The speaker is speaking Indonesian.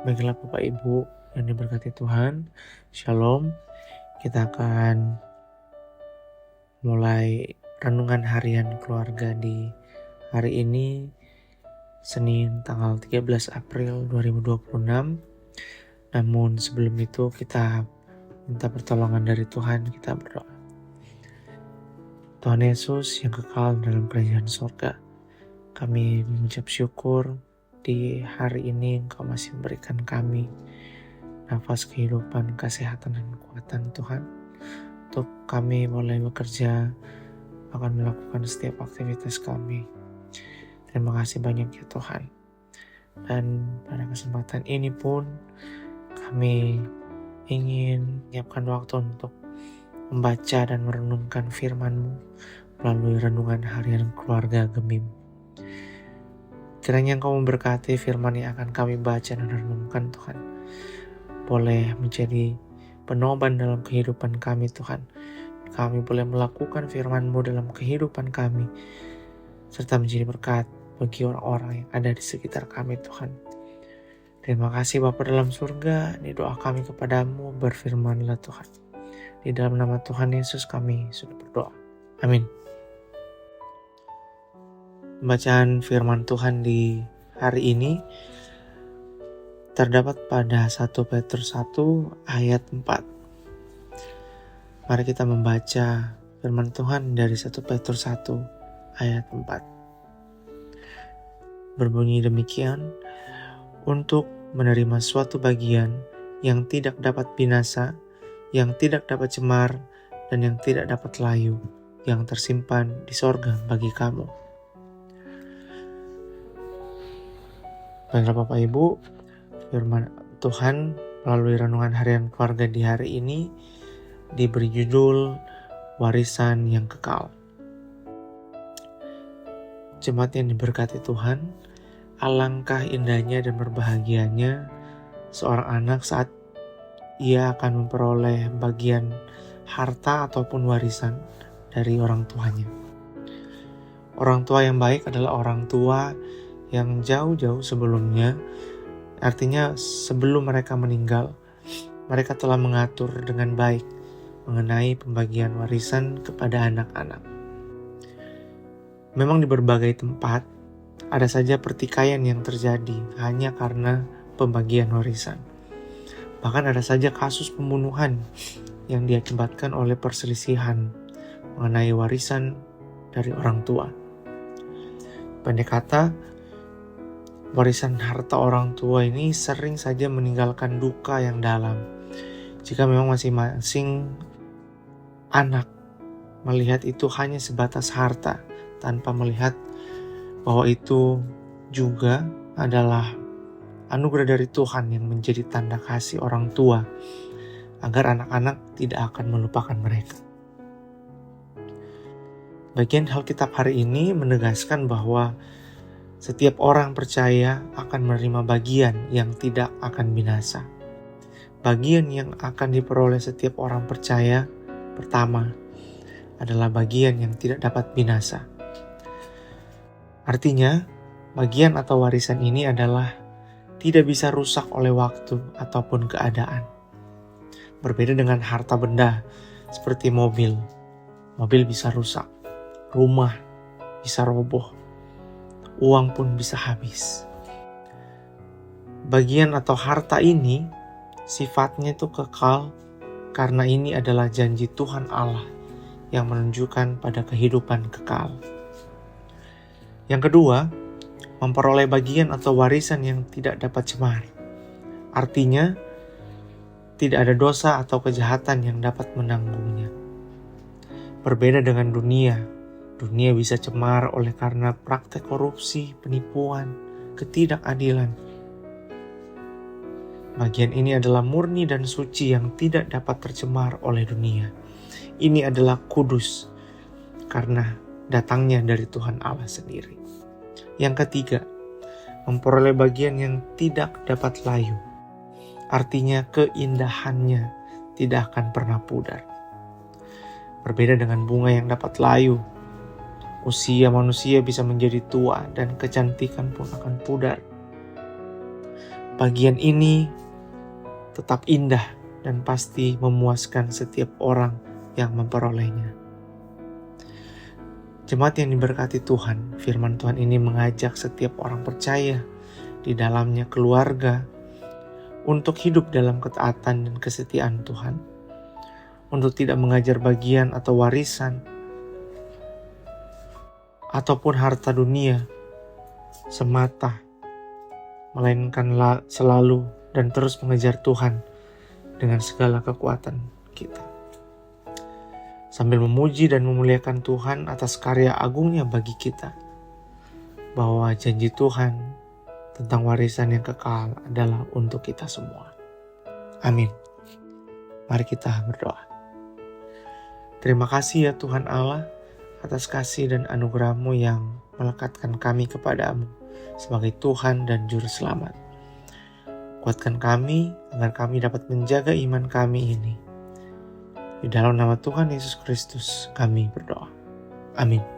Baiklah Bapak Ibu yang diberkati Tuhan, Shalom. Kita akan mulai renungan harian keluarga di hari ini, Senin tanggal 13 April 2026. Namun sebelum itu kita minta pertolongan dari Tuhan, kita berdoa. Tuhan Yesus yang kekal dalam kerajaan sorga, kami mengucap syukur di hari ini Engkau masih memberikan kami nafas kehidupan, kesehatan, dan kekuatan Tuhan. Untuk kami boleh bekerja, akan melakukan setiap aktivitas kami. Terima kasih banyak ya Tuhan. Dan pada kesempatan ini pun kami ingin menyiapkan waktu untuk membaca dan merenungkan firman-Mu melalui renungan harian keluarga Gemim. Kiranya Engkau memberkati firman yang akan kami baca dan renungkan Tuhan. Boleh menjadi penoban dalam kehidupan kami Tuhan. Kami boleh melakukan firman-Mu dalam kehidupan kami, serta menjadi berkat bagi orang-orang yang ada di sekitar kami Tuhan. Terima kasih Bapa dalam surga, ini doa kami kepadamu, berfirmanlah Tuhan. Di dalam nama Tuhan Yesus kami sudah berdoa. Amin. Bacaan firman Tuhan di hari ini terdapat pada 1 Petrus 1 ayat 4. Mari kita membaca firman Tuhan dari 1 Petrus 1 ayat 4. Berbunyi demikian, untuk menerima suatu bagian yang tidak dapat binasa, yang tidak dapat cemar, dan yang tidak dapat layu, yang tersimpan di sorga bagi kamu. Baiklah Bapak Ibu, firman Tuhan melalui renungan harian keluarga di hari ini diberi judul Warisan yang Kekal. Jemaat yang diberkati Tuhan, alangkah indahnya dan berbahagianya seorang anak saat ia akan memperoleh bagian harta ataupun warisan dari orang tuanya. Orang tua yang baik adalah orang tua yang jauh-jauh sebelumnya, artinya sebelum mereka meninggal, mereka telah mengatur dengan baik mengenai pembagian warisan kepada anak-anak. Memang di berbagai tempat ada saja pertikaian yang terjadi hanya karena pembagian warisan. Bahkan ada saja kasus pembunuhan yang diakibatkan oleh perselisihan mengenai warisan dari orang tua. Pendek kata, warisan harta orang tua ini sering saja meninggalkan duka yang dalam. Jika memang masing-masing anak melihat itu hanya sebatas harta, tanpa melihat bahwa itu juga adalah anugerah dari Tuhan yang menjadi tanda kasih orang tua, agar anak-anak tidak akan melupakan mereka. Bagian Alkitab hari ini menegaskan bahwa setiap orang percaya akan menerima bagian yang tidak akan binasa. Bagian yang akan diperoleh setiap orang percaya pertama adalah bagian yang tidak dapat binasa. Artinya, bagian atau warisan ini adalah tidak bisa rusak oleh waktu ataupun keadaan. Berbeda dengan harta benda seperti mobil. Mobil bisa rusak, rumah bisa roboh, uang pun bisa habis. Bagian atau harta ini sifatnya itu kekal karena ini adalah janji Tuhan Allah yang menunjukkan pada kehidupan kekal. Yang kedua, memperoleh bagian atau warisan yang tidak dapat cemar. Artinya, tidak ada dosa atau kejahatan yang dapat menanggungnya. Berbeda dengan dunia bisa cemar oleh karena praktek korupsi, penipuan, ketidakadilan. Bagian ini adalah murni dan suci yang tidak dapat tercemar oleh dunia. Ini adalah kudus karena datangnya dari Tuhan Allah sendiri. Yang ketiga, memperoleh bagian yang tidak dapat layu. Artinya keindahannya tidak akan pernah pudar. Berbeda dengan bunga yang dapat layu, usia manusia bisa menjadi tua dan kecantikan pun akan pudar. bagian ini tetap indah dan pasti memuaskan setiap orang yang memperolehnya. Jemaat yang diberkati Tuhan, firman Tuhan ini mengajak setiap orang percaya di dalamnya keluarga untuk hidup dalam ketaatan dan kesetiaan Tuhan, untuk tidak mengajar bagian atau warisan ataupun harta dunia semata, melainkan selalu dan terus mengejar Tuhan dengan segala kekuatan kita, sambil memuji dan memuliakan Tuhan atas karya agungnya bagi kita, bahwa janji Tuhan tentang warisan yang kekal adalah untuk kita semua. Amin. Mari kita berdoa. Terima kasih ya Tuhan Allah atas kasih dan anugerah-Mu yang melekatkan kami kepadamu sebagai Tuhan dan Juru Selamat. Kuatkan kami agar kami dapat menjaga iman kami ini. Di dalam nama Tuhan Yesus Kristus kami berdoa. Amin.